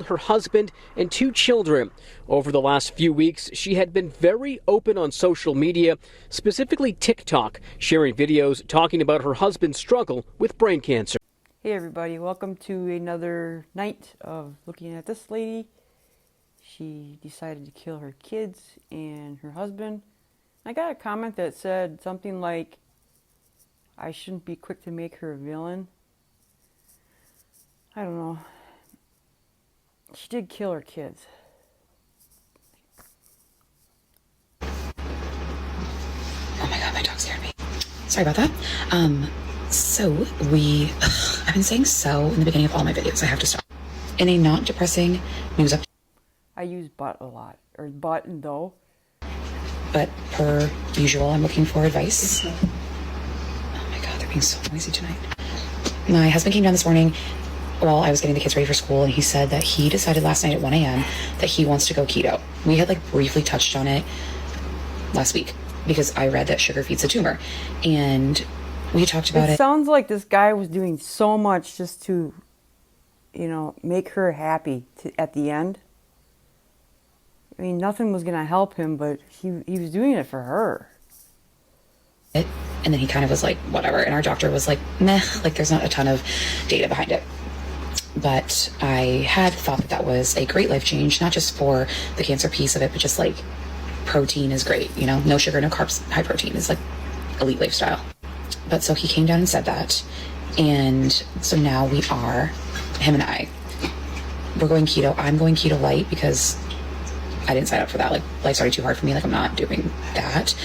her husband and 2 children. Over the last few weeks, she had been very open on social media, specifically TikTok, sharing videos talking about her husband's struggle with brain cancer. Hey everybody, welcome to another night of looking at this lady. She decided to kill her kids and her husband. I got a comment that said something like, I shouldn't be quick to make her a villain. I don't know. She did kill her kids. Oh my god, my dog scared me. Sorry about that. I've been saying so in the beginning of all my videos. I have to stop. In a not depressing news update. I use but a lot, or but and though. But per usual, I'm looking for advice. Oh my god, they're being so noisy tonight. My husband came down this morning while I was getting the kids ready for school, and he said that he decided last night at 1 a.m. that he wants to go keto. We had briefly touched on it last week because I read that sugar feeds the tumor, and we talked about it. It sounds like this guy was doing so much just to, make her happy at the end. I mean, nothing was going to help him, but he was doing it for her. And then he kind of was like, whatever. And our doctor was like, meh, there's not a ton of data behind it. But I had thought that was a great life change, not just for the cancer piece of it, but just protein is great, no sugar, no carbs, high protein is elite lifestyle. But so he came down and said that. And so now him and I, we're going keto. I'm going keto light because I didn't sign up for that. Life's already too hard for me. I'm not doing that.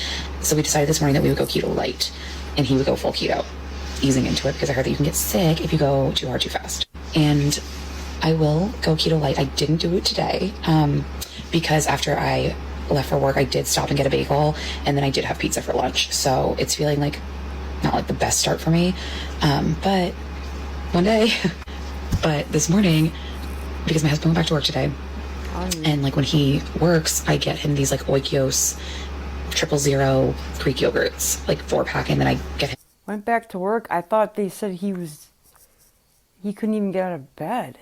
So we decided this morning that we would go keto light and he would go full keto, easing into it because I heard that you can get sick if you go too hard too fast. And I will go keto light. I didn't do it today because after I left for work, I did stop and get a bagel, and then I did have pizza for lunch. So it's feeling not the best start for me, but one day. But this morning, because my husband went back to work today, and when he works, I get him these Oikios 000 Greek yogurts, 4-pack, and then I get him. Went back to work. I thought they said he couldn't even get out of bed.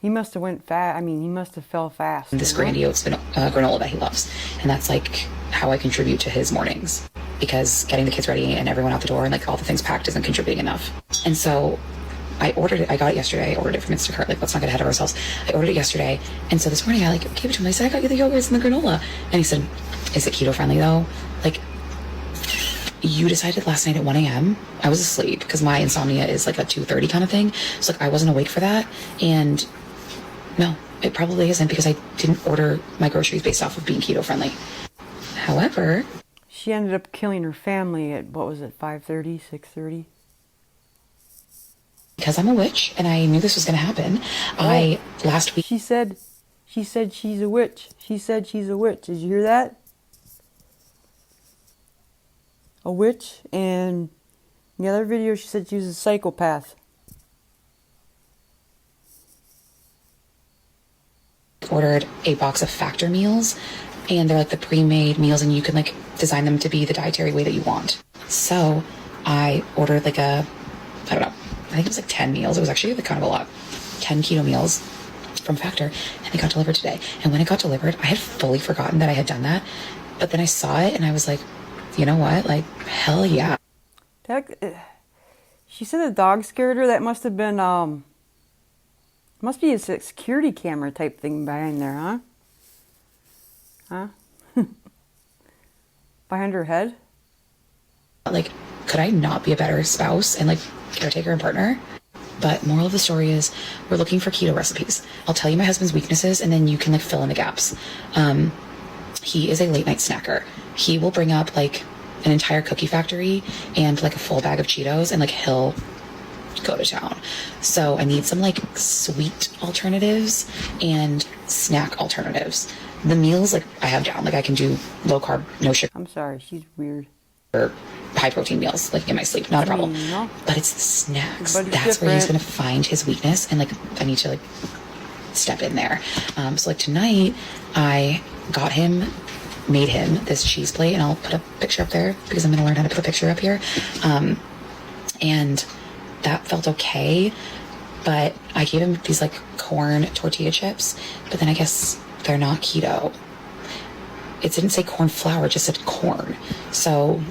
He must have went fast. I mean, he must have fell fast. This grandiose granola that he loves. And that's how I contribute to his mornings. Because getting the kids ready and everyone out the door and all the things packed isn't contributing enough. And so I ordered it. I got it yesterday. I ordered it from Instacart. Let's not get ahead of ourselves. I ordered it yesterday. And so this morning I gave it to him. I said, I got you the yogurts and the granola. And he said, is it keto friendly though? You decided last night at 1 a.m. I was asleep because my insomnia is a 2:30 kind of thing. So I wasn't awake for that. And no, it probably isn't because I didn't order my groceries based off of being keto friendly. However, she ended up killing her family at, 5:30, 6:30? Because I'm a witch and I knew this was going to happen. Last week. She said she's a witch. She said she's a witch. Did you hear that? A witch, and in the other video she said she was a psychopath. Ordered a box of Factor meals, and they're the pre-made meals, and you can design them to be the dietary way that you want. So I ordered I don't know, I think it was 10 meals. It was actually kind of a lot. 10 keto meals from Factor, and they got delivered today. And when it got delivered, I had fully forgotten that I had done that. But then I saw it and I was like, you know what? Hell yeah. She said the dog scared her. That must have been, must be a security camera type thing behind there, huh? Huh? Behind her head? Could I not be a better spouse and caretaker and partner? But moral of the story is we're looking for keto recipes. I'll tell you my husband's weaknesses and then you can fill in the gaps. He is a late night snacker. He will bring up an entire cookie factory and a full bag of Cheetos, and he'll go to town. So I need some sweet alternatives and snack alternatives. The meals I have down, I can do low carb, no sugar. I'm sorry, she's weird. Or high protein meals in my sleep, not a problem. No. But it's the snacks. Everybody's That's different. where he's gonna find his weakness, and I need to step in there. So tonight I made him this cheese plate, and I'll put a picture up there because I'm gonna learn how to put a picture up here. And that felt okay. but I gave him these like corn tortilla chips, but then I guess they're not keto. It didn't say corn flour, it just said corn. So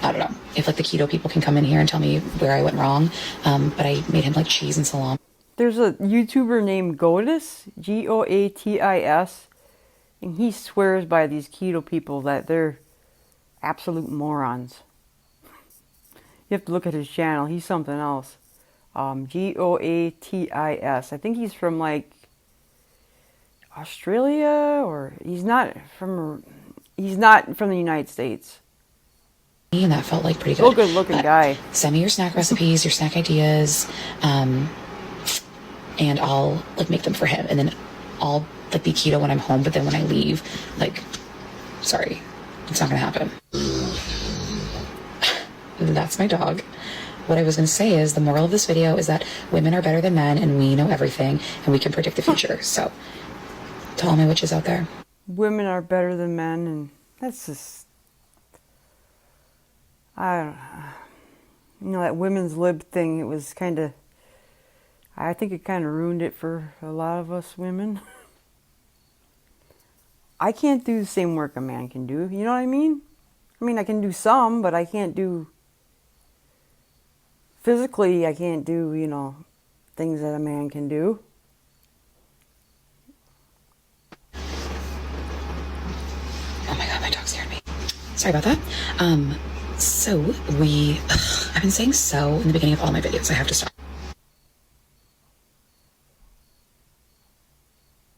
I don't know if like the keto people can come in here and tell me where I went wrong. But I made him like cheese and salami. There's a YouTuber named Goatis, Goatis, and he swears by these keto people that they're absolute morons. You have to look at his channel. He's something else. Goatis. I think he's from like Australia, or he's not from the United States. And that felt like pretty good. Still a good looking guy. Send me your snack recipes, your snack ideas, and I'll like make them for him, and then I'll like be keto when I'm home, but then when I leave, like, sorry, it's not gonna happen. That's my dog. What I was gonna say is the moral of this video is that women are better than men, and we know everything, and we can predict the future. So to all my witches out there, Women are better than men, and that's just, I don't know, that women's lib thing, it was kind of, I think it kind of ruined it for a lot of us women. I can't do the same work a man can do, you know what I mean? I mean, I can do some, but I can't do, physically, I can't do, you know, things that a man can do. oh my god, my dog scared me. Sorry about that. So I've been saying so in the beginning of all my videos. I have to stop.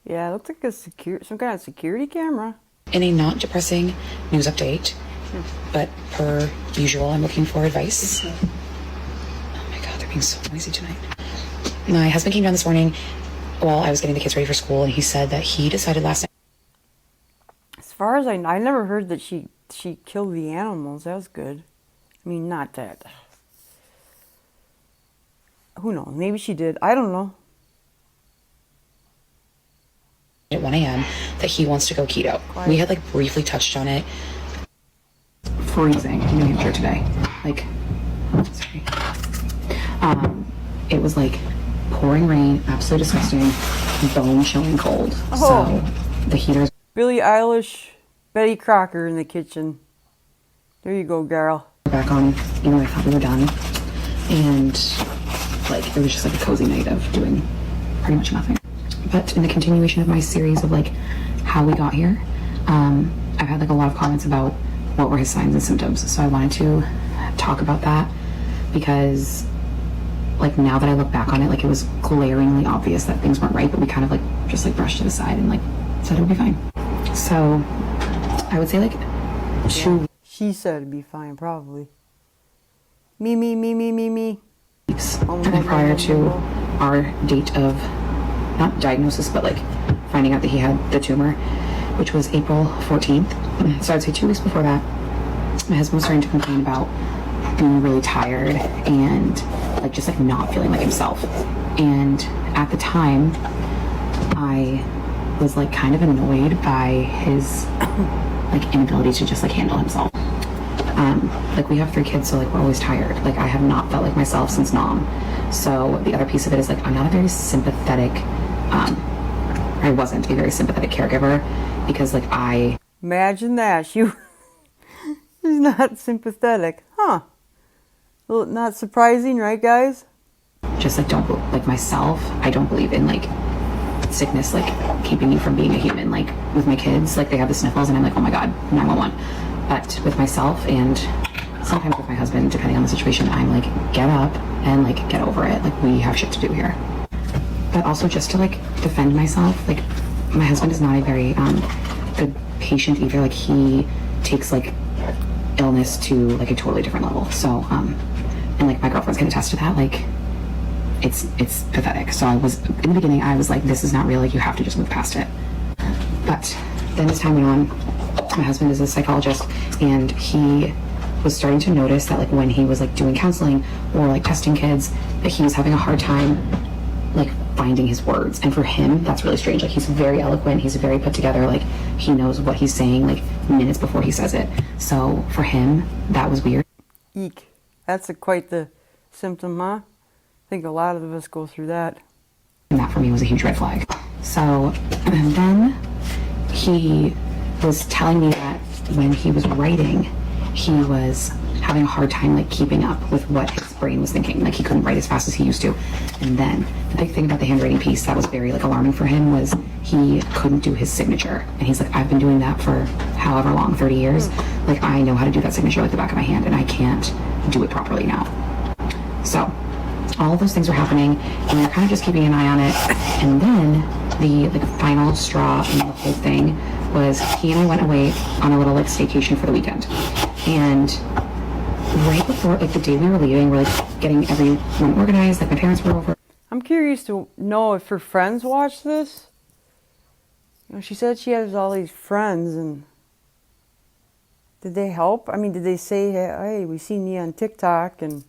Yeah, it looks like some kind of security camera. In a not depressing news update, but per usual, I'm looking for advice. Oh my god, they're being so noisy tonight. My husband came down this morning while I was getting the kids ready for school, and he said that he decided last night. As far as I never heard that she killed the animals. That was good. I mean, not that. Who knows? Maybe she did. I don't know. At 1 a.m. that he wants to go keto. Quiet. We had like briefly touched on it. Freezing in New Hampshire today. Like, sorry. It was like pouring rain, absolutely disgusting, bone chilling cold. Oh. So the heaters. Billie Eilish, Betty Crocker in the kitchen. There you go, girl. Back on, you know, I thought we were done. And like, it was just like a cozy night of doing pretty much nothing. But in the continuation of my series of like how we got here, I've had like a lot of comments about what were his signs and symptoms. So I wanted to talk about that because like now that I look back on it, like it was glaringly obvious that things weren't right, but we kind of like just like brushed to the side and like said it would be fine. So I would say like She said it'd be fine, probably. Me. weeks prior to our date of not diagnosis, but like finding out that he had the tumor, which was April 14th. So I'd say 2 weeks before that, my husband was starting to complain about being really tired and like just like not feeling like himself. And at the time, I was like kind of annoyed by his like inability to just like handle himself. Like we have 3 kids, so like we're always tired. Like I have not felt like myself since Nam. So the other piece of it is like I'm not a very sympathetic, I wasn't a very sympathetic caregiver because like I Imagine that. She's not sympathetic. Huh. Well, not surprising, right, guys? just like don't like myself. I don't believe in like sickness like keeping you from being a human. Like with my kids, like they have the sniffles and I'm like, oh my god, 911. But with myself and sometimes with my husband, depending on the situation, I'm like, get up and like get over it. Like we have shit to do here. But also just to like defend myself, like my husband is not a very good patient either. Like he takes like illness to like a totally different level. So and like my girlfriends can attest to that. Like it's pathetic. So I was in the beginning, I was like, this is not real. Like you have to just move past it. But then as time went on, my husband is a psychologist, and he was starting to notice that like when he was like doing counseling or like testing kids, that he was having a hard time like finding his words. And for him, that's really strange. Like he's very eloquent, he's very put together, like he knows what he's saying like minutes before he says it. So for him, that was weird. Eek. That's quite the symptom, huh? think a lot of us go through that. And that for me was a huge red flag. So then he was telling me that when he was writing, he was having a hard time like keeping up with what his brain was thinking. Like he couldn't write as fast as he used to. And then the big thing about the handwriting piece that was very like alarming for him was he couldn't do his signature. And he's like, I've been doing that for however long, 30 years. Like I know how to do that signature like the back of my hand, and I can't do it properly now. So all of those things were happening, and we were kind of just keeping an eye on it. And then the like final straw in the whole thing was he and I went away on a little like staycation for the weekend. And right before like the day we were leaving, we're like getting everyone organized, like my parents were over. I'm curious to know if her friends watch this. You know, she said she has all these friends, and did they help? I mean, did they say, hey, we seen you on TikTok and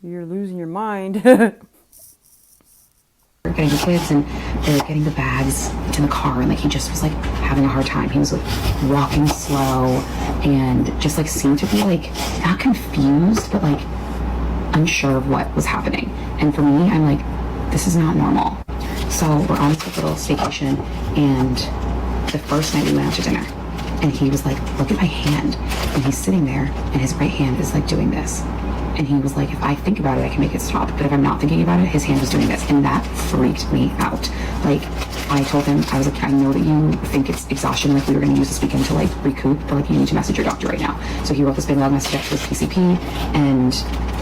you're losing your mind? Getting the kids, and they were getting the bags into the car, and like he just was like having a hard time. He was like walking slow and just like seemed to be like not confused but like unsure of what was happening. And for me, I'm like, this is not normal. So we're on this little staycation, and the first night we went out to dinner, and he was like, look at my hand. And he's sitting there, and his right hand is like doing this. And he was like, if I think about it, I can make it stop. But if I'm not thinking about it, his hand was doing this. And that freaked me out. Like, I told him, I was like, I know that you think it's exhaustion, like we were going to use this weekend to like recoup, but like you need to message your doctor right now. So he wrote this big long message up to his PCP, and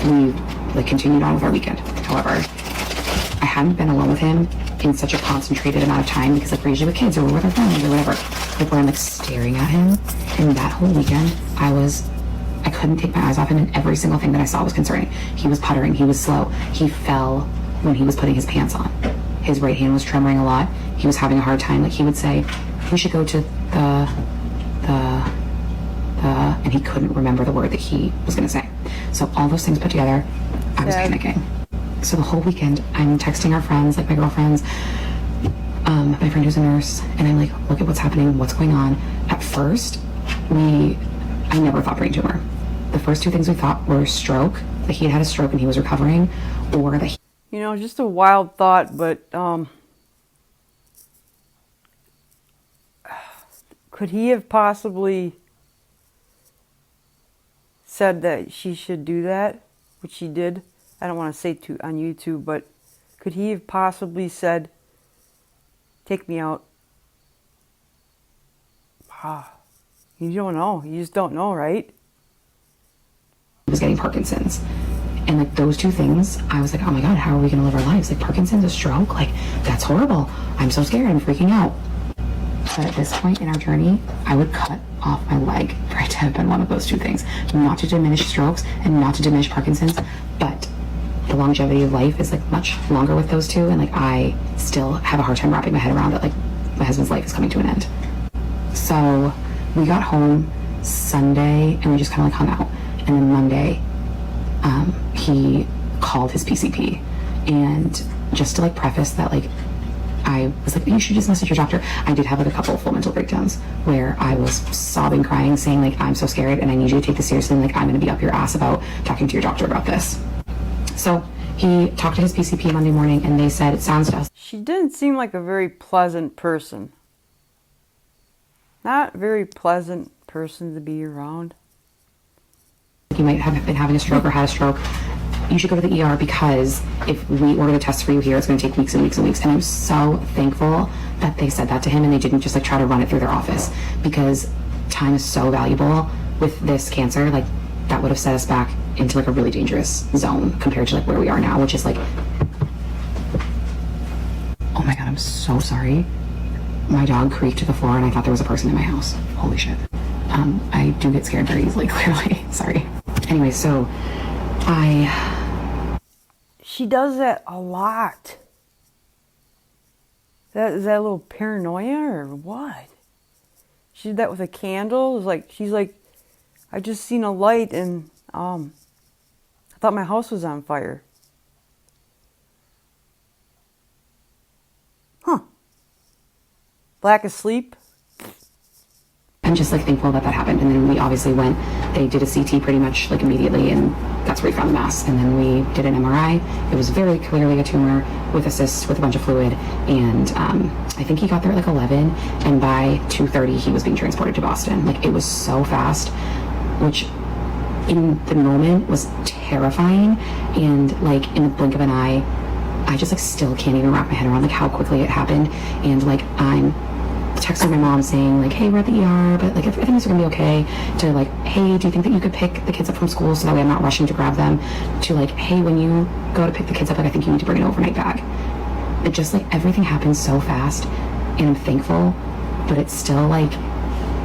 we like continued on with our weekend. However, I hadn't been alone with him in such a concentrated amount of time, because like we're usually with kids or we're with our friends or whatever. Like where I'm like staring at him. And that whole weekend, I couldn't take my eyes off him, and every single thing that I saw was concerning. He was puttering, he was slow, he fell when he was putting his pants on. His right hand was tremoring a lot. He was having a hard time. Like he would say, we should go to the, and he couldn't remember the word that he was gonna say. So all those things put together, I was panicking. So the whole weekend, I'm texting our friends, like my girlfriends, my friend who's a nurse, and I'm like, look at what's happening, what's going on. At first, I never thought brain tumor. The first two things we thought were stroke, that he had had a stroke and he was recovering, or that he... You know, just a wild thought, but could he have possibly said that she should do that, which she did? I don't want to say on YouTube, but could he have possibly said, take me out? You don't know. You just don't know, right? He was getting Parkinson's. And like those two things, I was like, oh my God, how are we going to live our lives? Like Parkinson's, a stroke, like that's horrible. I'm so scared, I'm freaking out. But at this point in our journey, I would cut off my leg for it to have been one of those two things. Not to diminish strokes and not to diminish Parkinson's, but the longevity of life is like much longer with those two. And like I still have a hard time wrapping my head around it. Like my husband's life is coming to an end. So we got home Sunday and we just kind of like hung out. And then Monday, he called his PCP, and just to like preface that, like I was like, you should just message your doctor. I did have like a couple of full mental breakdowns where I was sobbing, crying, saying like, I'm so scared and I need you to take this seriously, and like I'm gonna be up your ass about talking to your doctor about this. So he talked to his PCP Monday morning, and they said, it sounds to us. She didn't seem like a very pleasant person. Not a very pleasant person to be around. You might have been having a stroke or had a stroke. You should go to the ER, because if we order the test for you here, it's going to take weeks and weeks and weeks. And I'm so thankful that they said that to him and they didn't just like try to run it through their office, because time is so valuable with this cancer. Like that would have set us back into like a really dangerous zone compared to like where we are now, which is like, oh my God, I'm so sorry. My dog creaked to the floor and I thought there was a person in my house. Holy shit. I do get scared very easily, clearly. Sorry. Anyway, so She does that a lot. Is that a little paranoia or what? She did that with a candle. It's like she's like, I just seen a light and I thought my house was on fire. Lack of sleep. I'm just like thankful that that happened. And then we obviously went, they did a CT pretty much like immediately, and that's where we found the mass. And then we did an MRI. It was very clearly a tumor with a cyst with a bunch of fluid. And I think he got there at like 11, and by 2:30 he was being transported to Boston. Like, it was so fast, which in the moment was terrifying. And like in the blink of an eye, I just like still can't even wrap my head around like how quickly it happened. And like I'm texting my mom saying like, hey, we're at the ER, but like everything's gonna be okay, to like, hey, do you think that you could pick the kids up from school so that way I'm not rushing to grab them, to like, hey, when you go to pick the kids up, like I think you need to bring an overnight bag. It just like everything happens so fast, and I'm thankful, but it still like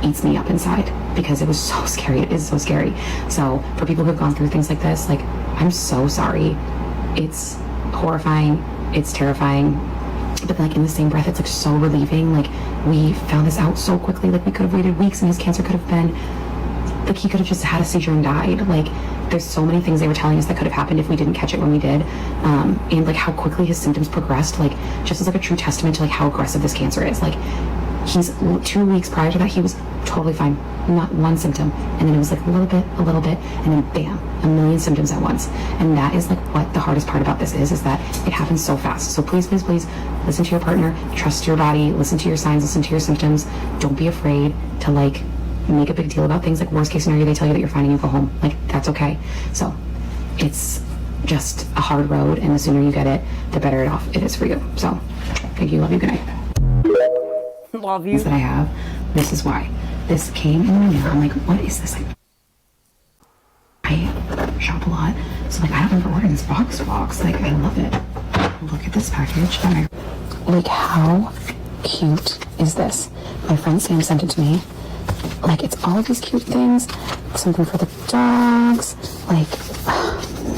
eats me up inside because it was so scary. It is so scary. So for people who have gone through things like this, like, I'm so sorry. It's horrifying, it's terrifying, but like in the same breath, it's like so relieving. Like, we found this out so quickly. Like, we could have waited weeks and his cancer could have been, like, he could have just had a seizure and died. Like, there's so many things they were telling us that could have happened if we didn't catch it when we did. And like how quickly his symptoms progressed, like just as like a true testament to like how aggressive this cancer is. Like, he's 2 weeks prior to that, he was totally fine, not one symptom, and then it was like a little bit, and then bam, a million symptoms at once. And that is like what the hardest part about this is that it happens so fast. So please, please, please listen to your partner, trust your body, listen to your signs, listen to your symptoms. Don't be afraid to like make a big deal about things. Like, worst case scenario, they tell you that you're fine and you go home, like that's okay. So it's just a hard road, and the sooner you get it, the better it is for you. So thank you, love you, good night. Love you. That I have, this is why this came in my mail. I'm like, what is this? Like, I shop a lot, so like I don't remember ordering this box. Like, I love it. Look at this package. Like, how cute is this? My friend Sam sent it to me. Like, it's all of these cute things, something for the dogs, like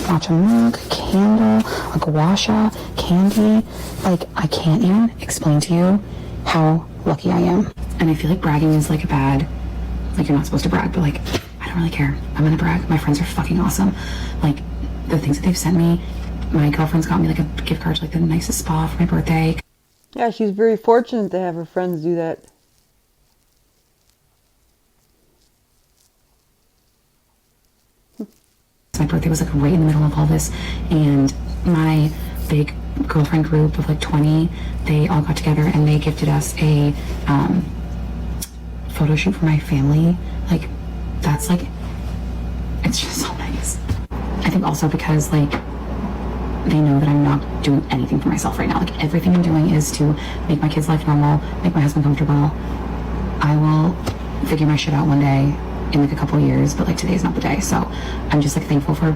matcha milk, candle, a gua sha, candy. Like, I can't even explain to you how lucky I am. And I feel like bragging is like a bad, like, you're not supposed to brag, but like, I don't really care. I'm gonna brag. My friends are fucking awesome. Like, the things that they've sent me, my girlfriend's got me like a gift card to like the nicest spa for my birthday. Yeah, she's very fortunate to have her friends do that. My birthday was like right in the middle of all this, and my big girlfriend group of like 20, they all got together and they gifted us a photo shoot for my family. Like, that's like, it's just so nice. I think also because like they know that I'm not doing anything for myself right now. Like, everything I'm doing is to make my kids' life normal, make my husband comfortable. I will figure my shit out one day in like a couple of years, but like today's not the day. So I'm just like thankful for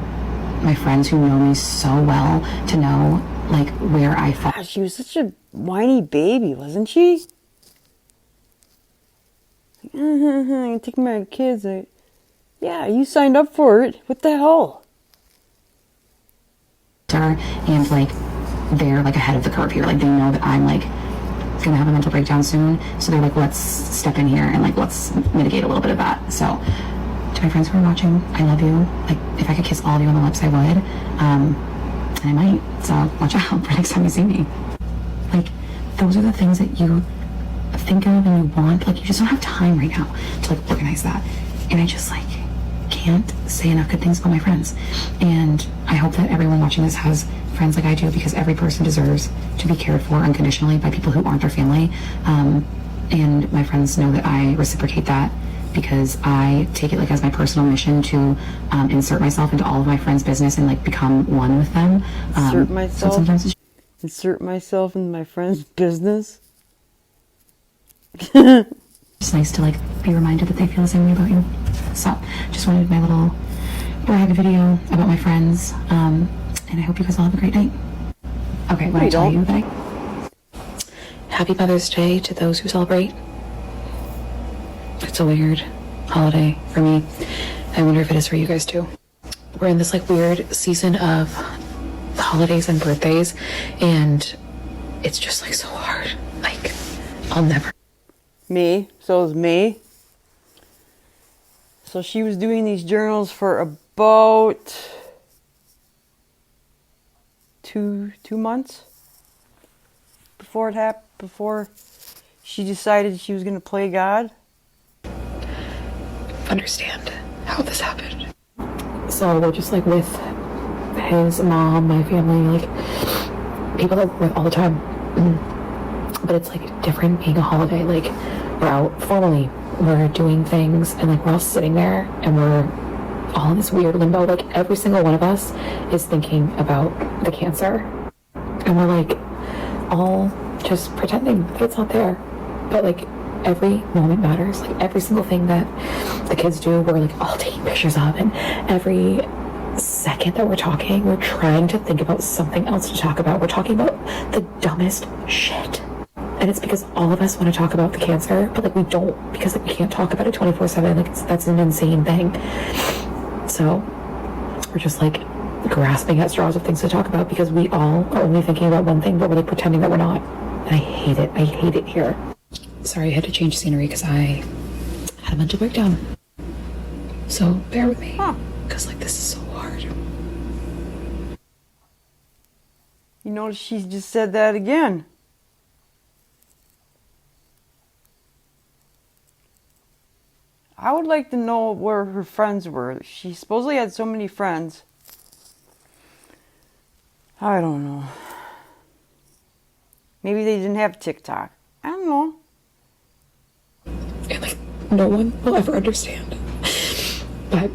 my friends who know me so well to know like where I fall. God, she was such a whiny baby, wasn't she? Like, I'm taking my kids. Yeah, you signed up for it. What the hell? And like they're like ahead of the curve here. Like, they know that I'm like gonna have a mental breakdown soon, so they're like, let's step in here and like let's mitigate a little bit of that. So to my friends who are watching, I love you. Like, if I could kiss all of you on the lips, I would. And I might, so watch out for next time you see me. Like, those are the things that you think of and you want. Like, you just don't have time right now to like organize that. And I just like can't say enough good things about my friends. And I hope that everyone watching this has friends like I do, because every person deserves to be cared for unconditionally by people who aren't their family. And my friends know that I reciprocate that, because I take it like as my personal mission to insert myself into all of my friends' business and like become one with them. Insert myself. So sometimes Insert myself in my friend's business. it's nice to like be reminded that they feel the same way about you. So just wanted my little brag video about my friends, and I hope you guys all have a great night. Okay, when I tell you that Happy Mother's Day to those who celebrate. It's a weird holiday for me. I wonder if it is for you guys too. We're in this like weird season of the holidays and birthdays, and it's just like so hard. Like, I'll never. Me. So is me. So she was doing these journals for about two months before it happened. Before she decided she was going to play God. understand how this happened. So we're just like with his mom, my family, like people that we're with all the time. But it's like different being a holiday. Like we're out formally, we're doing things, and like we're all sitting there and we're all in this weird limbo. Like every single one of us is thinking about the cancer, and we're like all just pretending that it's not there. But like every moment matters. Like every single thing that the kids do, we're like all taking pictures of, and every second that we're talking, we're trying to think about something else to talk about. We're talking about the dumbest shit. And it's because all of us want to talk about the cancer, but like we don't, because like we can't talk about it 24/7. Like that's an insane thing. So we're just like grasping at straws of things to talk about because we all are only thinking about one thing, but we're like pretending that we're not. And I hate it. I hate it here. Sorry, I had to change scenery because I had a mental breakdown. So bear with me, because like this is so hard. You notice she just said that again. I would like to know where her friends were. She supposedly had so many friends. I don't know. Maybe they didn't have TikTok. I don't know. And like, no one will ever understand. But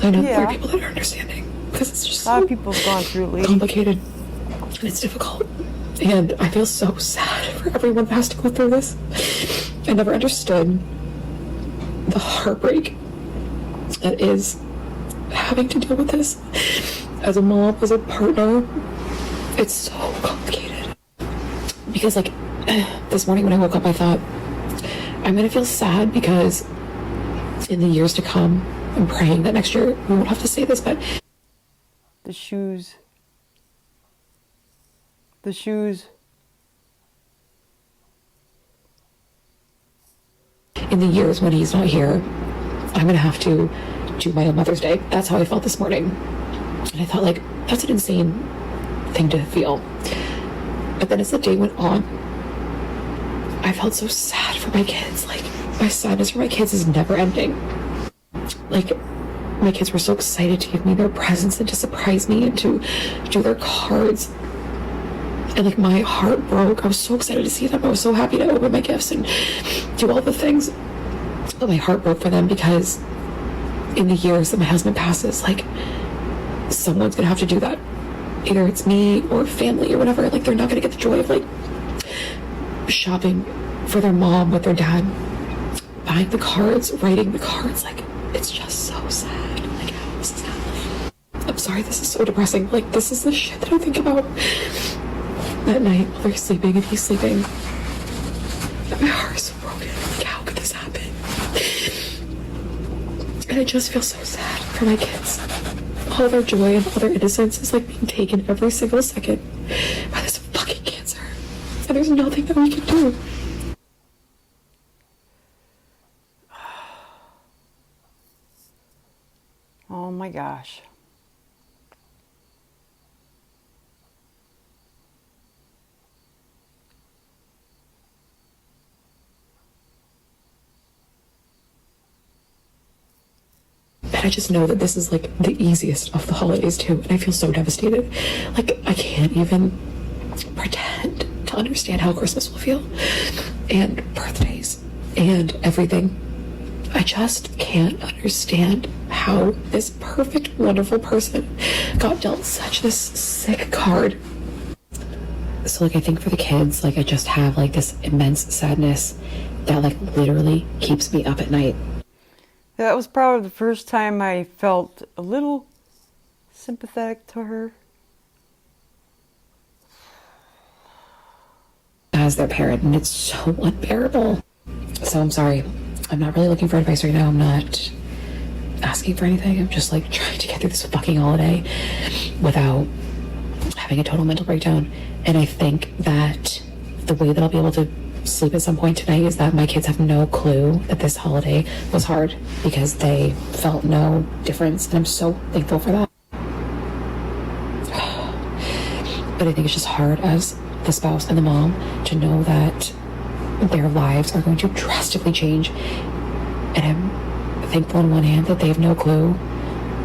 I know there are people that are understanding. Because it's just a lot of people have gone through it lately. Complicated. And it's difficult. And I feel so sad for everyone who has to go through this. I never understood the heartbreak that is having to deal with this. As a mom, as a partner, it's so complicated. Because like, this morning when I woke up, I thought, I'm gonna feel sad because in the years to come, I'm praying that next year we won't have to say this, but the shoes. The shoes. In the years when he's not here, I'm gonna have to do my own Mother's Day. That's how I felt this morning. And I thought, like, that's an insane thing to feel. But then as the day went on, I felt so sad for my kids. Like, my sadness for my kids is never ending. Like, my kids were so excited to give me their presents and to surprise me and to do their cards. And like, my heart broke. I was so excited to see them. I was so happy to open my gifts and do all the things. But my heart broke for them because in the years that my husband passes, like, someone's gonna have to do that. Either it's me or family or whatever. Like, they're not gonna get the joy of like shopping for their mom with their dad, buying the cards, writing the cards. Like, it's just so sad. Like, how this is happening. I'm sorry, this is so depressing. Like, this is the shit that I think about at night while they're sleeping and he's sleeping. My heart is so broken. Like, how could this happen? And I just feel so sad for my kids. All their joy and all their innocence is like being taken every single second by this fucking cancer. And there's nothing that we can do. Oh my gosh. And I just know that this is like the easiest of the holidays too, and I feel so devastated. Like, I can't even pretend to understand how Christmas will feel, and birthdays, and everything. I just can't understand how this perfect, wonderful person got dealt such this sick card. So like, I think for the kids, like, I just have like this immense sadness that like literally keeps me up at night. That was probably the first time I felt a little sympathetic to her. As their parent, and it's so unbearable. So I'm sorry. I'm not really looking for advice right now. I'm not asking for anything. I'm just like trying to get through this fucking holiday without having a total mental breakdown. And I think that the way that I'll be able to sleep at some point tonight is that my kids have no clue that this holiday was hard because they felt no difference, and I'm so thankful for that. But I think it's just hard as the spouse and the mom to know that their lives are going to drastically change And I'm thankful on one hand that they have no clue,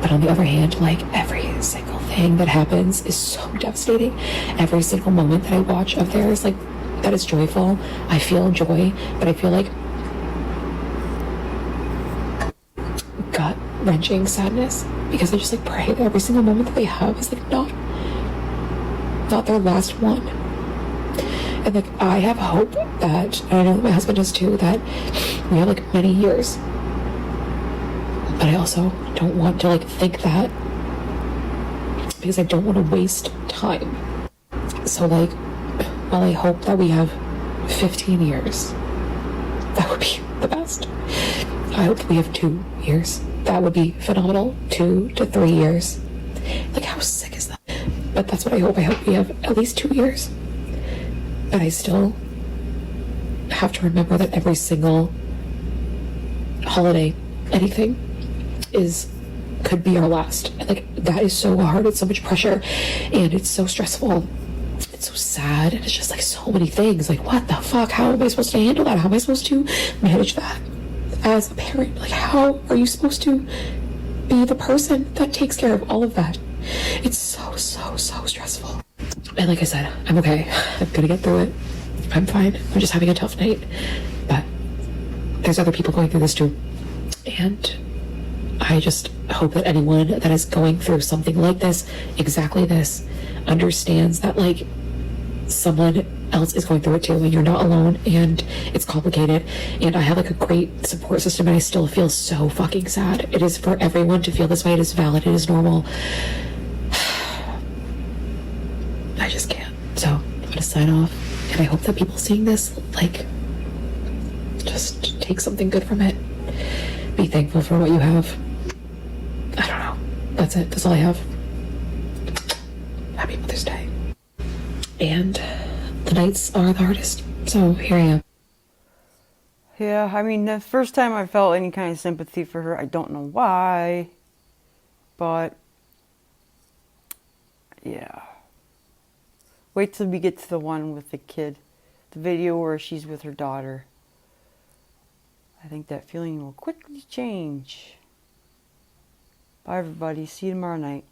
but on the other hand, like, every single thing that happens is so devastating. Every single moment that I watch of theirs, like, that is joyful, I feel joy, but I feel like gut-wrenching sadness, because I just, like, pray that every single moment that they have is, like, not their last one. And, like, I have hope that, and I know that my husband does too, that we have, like, many years. But I also don't want to, like, think that, because I don't want to waste time. So, like, while I hope that we have 15 years, that would be the best. I hope we have 2 years. That would be phenomenal. 2 to 3 years. Like, how sick is that? But that's what I hope. I hope we have at least 2 years. But I still have to remember that every single holiday, anything, could be our last. And, like, that is so hard. It's so much pressure, and it's so stressful. It's so sad, and it's just, like, so many things. Like, what the fuck? How am I supposed to handle that? How am I supposed to manage that as a parent? Like, how are you supposed to be the person that takes care of all of that? It's so stressful. And like I said, I'm okay. I'm gonna get through it. I'm fine. I'm just having a tough night. But there's other people going through this too. And I just hope that anyone that is going through something like this, exactly this, understands that, like, someone else is going through it too, and you're not alone, and it's complicated. And I have, like, a great support system, and I still feel so fucking sad. It is for everyone to feel this way. It is valid. It is normal. I just can't. So I'm gonna sign off, and I hope that people seeing this, like, just take something good from it. Be thankful for what you have. I don't know. That's it. That's all I have. Happy Mother's Day. And the nights are the hardest. So here I am. Yeah, I mean, the first time I felt any kind of sympathy for her, I don't know why, but yeah. Wait till we get to the one with the kid, the video where she's with her daughter. I think that feeling will quickly change. Bye, everybody. See you tomorrow night.